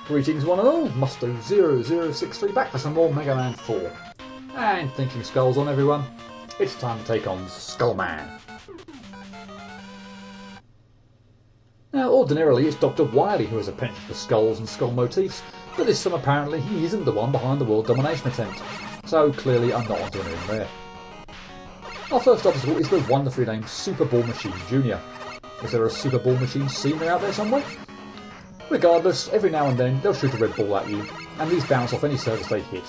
Greetings one and all, Musto0063 back for some more Mega Man 4. And thinking skulls on everyone, it's time to take on Skullman. Now ordinarily it's Dr. Wily who has a penchant for skulls and skull motifs, but this time apparently he isn't the one behind the world domination attempt, so clearly I'm not onto anything there. Our first obstacle is the wonderfully named Super Ball Machine Jr. Is there a Super Ball Machine Senior out there somewhere? Regardless, every now and then they'll shoot a red ball at you, and these bounce off any surface they hit.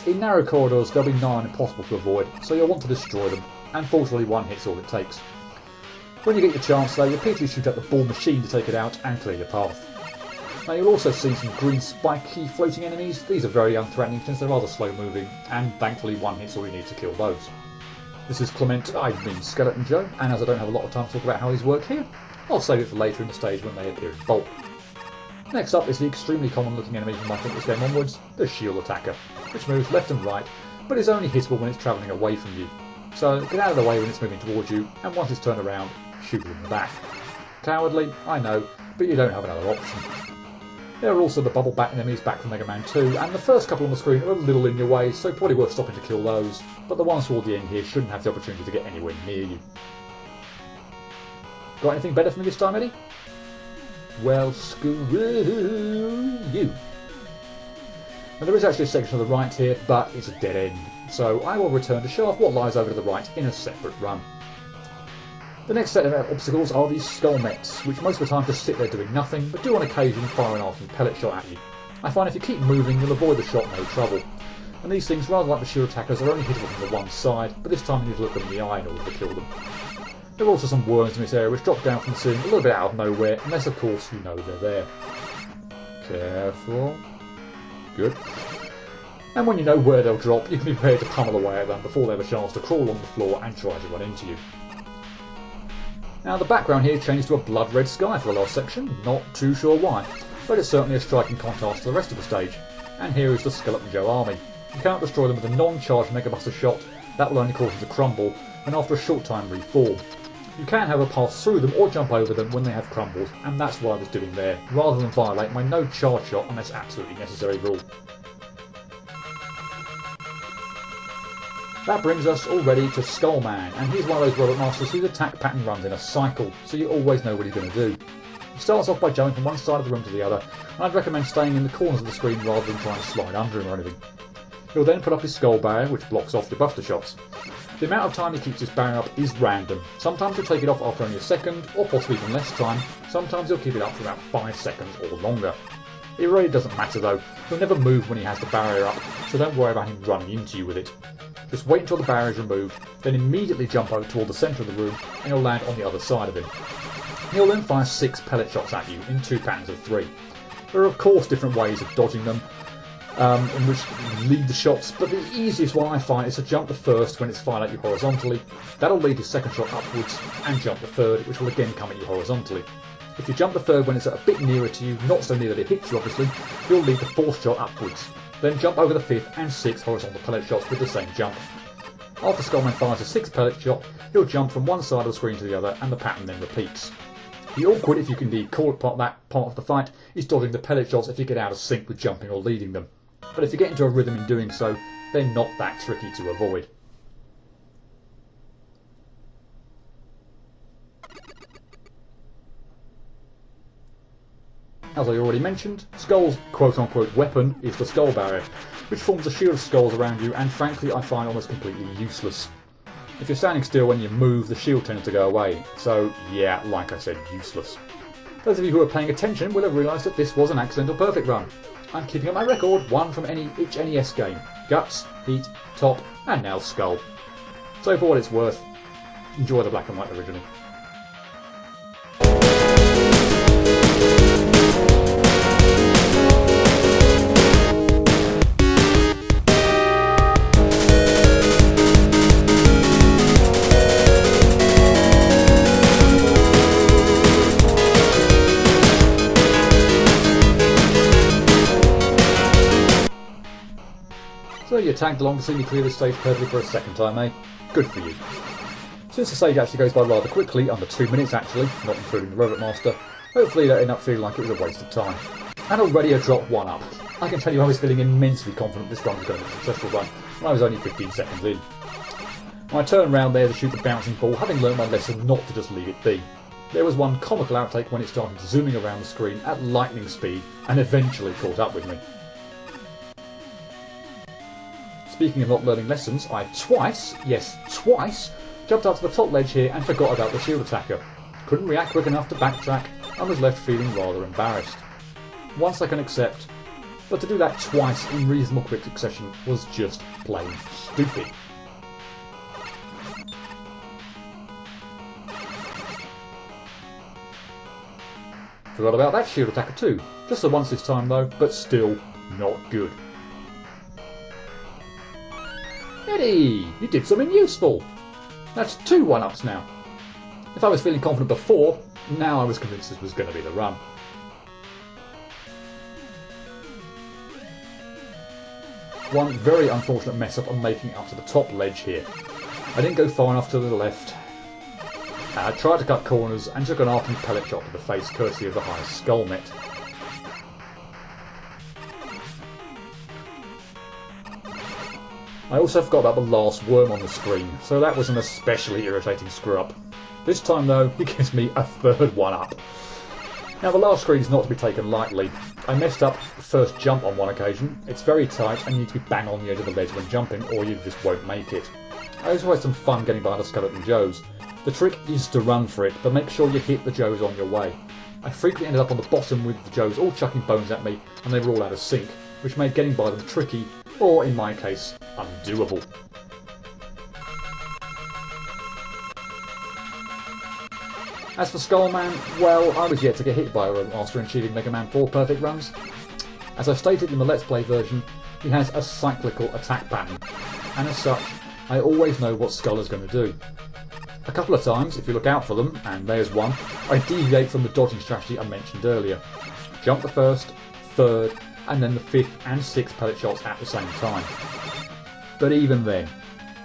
In narrow corridors they'll be nigh on impossible to avoid, so you'll want to destroy them, and fortunately one hit's all it takes. When you get your chance though, repeatedly shoot at the ball machine to take it out and clear your path. Now you'll also see some green spiky floating enemies. These are very unthreatening since they're rather slow moving, and thankfully one hit's all you need to kill those. This is Skeleton Joe, and as I don't have a lot of time to talk about how these work here, I'll save it for later in the stage when they appear in bulk. Next up is the extremely common looking enemy from I think this game onwards, the Shield Attacker, which moves left and right, but is only hittable when it's travelling away from you. So get out of the way when it's moving towards you, and once it's turned around, shoot it in the back. Cowardly, I know, but you don't have another option. There are also the Bubble Bat enemies back from Mega Man 2, and the first couple on the screen are a little in your way, so probably worth stopping to kill those, but the ones toward the end here shouldn't have the opportunity to get anywhere near you. Got anything better for me this time, Eddie? Well, screw you. Now there is actually a section to the right here, but it's a dead end, so I will return to show off what lies over to the right in a separate run. The next set of obstacles are these Skull Mets, which most of the time just sit there doing nothing, but do on occasion fire an arcing pellet shot at you. I find if you keep moving, you'll avoid the shot no trouble. And these things, rather like the Shield Attackers, are only hittable from the one side, but this time you need to look them in the eye in order to kill them. There are also some worms in this area which drop down from the ceiling a little bit out of nowhere, unless of course you know they're there. Careful. Good. And when you know where they'll drop, you can be prepared to pummel away at them before they have a chance to crawl along the floor and try to run into you. Now the background here changed to a blood red sky for the last section, not too sure why, but it's certainly a striking contrast to the rest of the stage. And here is the Skeleton Joe army. You cannot destroy them with a non-charged Mega Buster shot, that will only cause them to crumble, and after a short time reform. You can however pass through them or jump over them when they have crumbled, and that's what I was doing there, rather than violate my no charge shot unless absolutely necessary rule. That brings us already to Skullman, and he's one of those Robot Masters whose attack pattern runs in a cycle, so you always know what he's going to do. He starts off by jumping from one side of the room to the other, and I'd recommend staying in the corners of the screen rather than trying to slide under him or anything. He'll then put up his skull barrier, which blocks off your buster shots. The amount of time he keeps his barrier up is random. Sometimes he'll take it off after only a second, or possibly even less time. Sometimes he'll keep it up for about 5 seconds or longer. It really doesn't matter though. He'll never move when he has the barrier up, so don't worry about him running into you with it. Just wait until the barrier is removed, then immediately jump over toward the centre of the room, and you'll land on the other side of him. He'll then fire 6 pellet shots at you in 2 patterns of 3. There are of course different ways of dodging them, in which you lead the shots, but the easiest one I find is to jump the first when it's fired at you horizontally. That'll lead the second shot upwards, and jump the third, which will again come at you horizontally. If you jump the third when it's a bit nearer to you, not so near that it hits you obviously, you'll lead the fourth shot upwards. Then jump over the 5th and 6th horizontal pellet shots with the same jump. After Skullman fires a 6th pellet shot, he'll jump from one side of the screen to the other, and the pattern then repeats. The awkward, if you can indeed call it that part of the fight, is dodging the pellet shots if you get out of sync with jumping or leading them. But if you get into a rhythm in doing so, they're not that tricky to avoid. As I already mentioned, Skull's quote-unquote weapon is the skull barrier, which forms a shield of skulls around you and frankly I find almost completely useless. If you're standing still when you move, the shield tends to go away, so yeah, like I said, useless. Those of you who are paying attention will have realised that this was an accidental perfect run. I'm keeping up my record, one from each NES game. Guts, Heat, Top, and now Skull. So for what it's worth, enjoy the black and white original. So you tagged along to see me clear the stage perfectly for a second time, eh? Good for you. Since the stage actually goes by rather quickly, under 2 minutes actually, not including the Robot Master, hopefully that ended up feeling like it was a waste of time. And already a drop 1-up. I can tell you I was feeling immensely confident this run was going to be a successful run when I was only 15 seconds in. I turned round there to shoot the bouncing ball, having learned my lesson not to just leave it be. There was one comical outtake when it started zooming around the screen at lightning speed and eventually caught up with me. Speaking of not learning lessons, I twice, yes twice, jumped up to the top ledge here and forgot about the shield attacker. Couldn't react quick enough to backtrack and was left feeling rather embarrassed. Once I can accept, but to do that twice in reasonable quick succession was just plain stupid. Forgot about that shield attacker too. Just the once this time though, but still not good. Eddie, you did something useful. That's 2 1-ups now. If I was feeling confident before, now I was convinced this was going to be the run. One very unfortunate mess up on making it up to the top ledge here. I didn't go far enough to the left. I tried to cut corners and took an arcing pellet shot to the face courtesy of the highest skull net. I also forgot about the last worm on the screen, so that was an especially irritating screw up. This time though, he gives me a 3rd 1-up. Now the last screen is not to be taken lightly. I messed up the first jump on one occasion. It's very tight and you need to be bang on the edge of the ledge when jumping or you just won't make it. I also had some fun getting by the Skeleton Joes. The trick is to run for it, but make sure you hit the Joes on your way. I frequently ended up on the bottom with the Joes all chucking bones at me and they were all out of sync, which made getting by them tricky, or in my case, undoable. As for Skullman, well, I was yet to get hit by a Roadmaster in achieving Mega Man 4 perfect runs. As I stated in the Let's Play version, he has a cyclical attack pattern, and as such, I always know what Skull is going to do. A couple of times, if you look out for them, and there's one, I deviate from the dodging strategy I mentioned earlier. Jump the 1st, 3rd, and then the 5th and 6th pellet shots at the same time. But even then,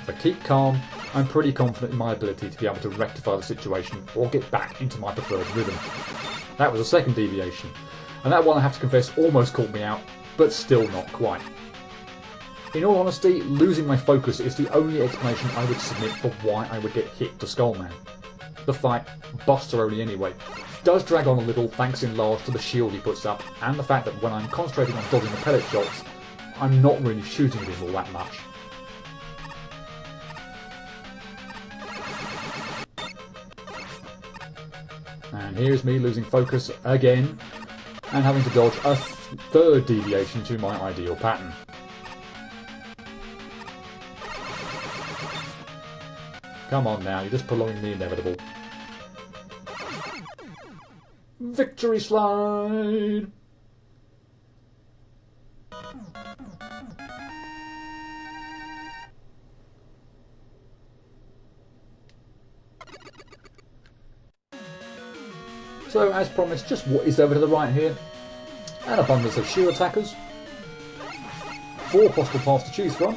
if I keep calm, I'm pretty confident in my ability to be able to rectify the situation or get back into my preferred rhythm. That was a 2nd deviation, and that one I have to confess almost caught me out, but still not quite. In all honesty, losing my focus is the only explanation I would submit for why I would get hit to Skullman. The fight, Buster only anyway, does drag on a little thanks in large to the shield he puts up and the fact that when I'm concentrating on dodging the pellet shots, I'm not really shooting at him all that much. And here's me losing focus again and having to dodge a 3rd deviation to my ideal pattern. Come on now, you're just prolonging the inevitable. Victory slide! So, as promised, just what is over to the right here? An abundance of shield attackers. 4 possible paths to choose from,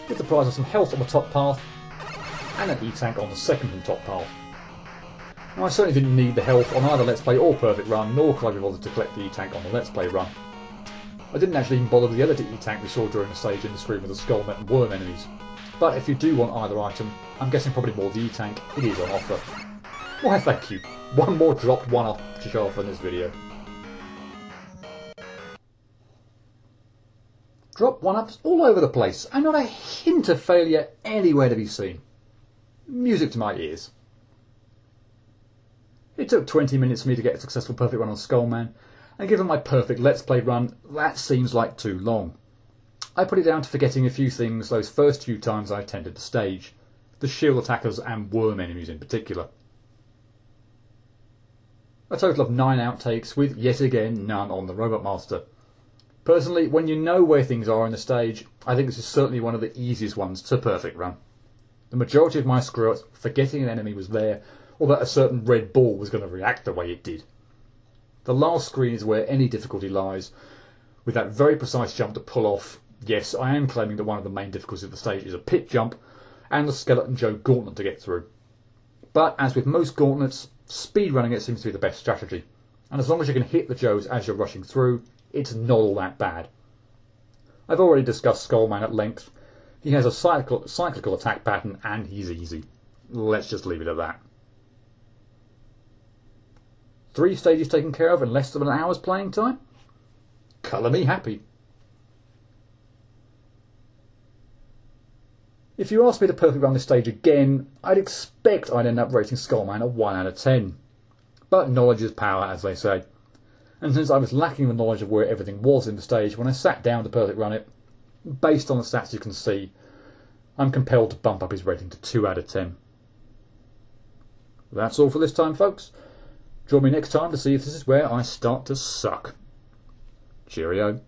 with the prize of some health on the top path, and an E-Tank on the 2nd from top path. Now, I certainly didn't need the health on either Let's Play or Perfect Run, nor could I be bothered to collect the E-Tank on the Let's Play run. I didn't actually even bother with the other E-Tank we saw during the stage in the screen with the Skull Net and Worm enemies. But if you do want either item, I'm guessing probably more the E-Tank, it is on offer. Why thank you. One more dropped 1-up to show off in this video. Drop 1-ups all over the place, and not a hint of failure anywhere to be seen. Music to my ears. It took 20 minutes for me to get a successful perfect run on Skullman, and given my perfect Let's Play run, that seems like too long. I put it down to forgetting a few things those first few times I attended the stage, the shield attackers and worm enemies in particular. A total of 9 outtakes with, yet again, none on the Robot Master. Personally, when you know where things are in the stage, I think this is certainly one of the easiest ones to perfect run. The majority of my screw-ups forgetting an enemy was there, or that a certain red ball was going to react the way it did. The last screen is where any difficulty lies, with that very precise jump to pull off. Yes, I am claiming that one of the main difficulties of the stage is a pit jump, and the Skeleton Joe gauntlet to get through. But as with most gauntlets, speedrunning it seems to be the best strategy. and as long as you can hit the Joes as you're rushing through, it's not all that bad. I've already discussed Skullman at length. He has a cyclical attack pattern and he's easy. Let's just leave it at that. 3 stages taken care of in less than an hour's playing time? Colour me happy. If you asked me to perfectly run this stage again, I'd expect I'd end up rating Skullman a 1 out of 10. But knowledge is power, as they say. And since I was lacking the knowledge of where everything was in the stage when I sat down to perfect run it, based on the stats you can see, I'm compelled to bump up his rating to 2 out of 10. That's all for this time, folks. Join me next time to see if this is where I start to suck. Cheerio.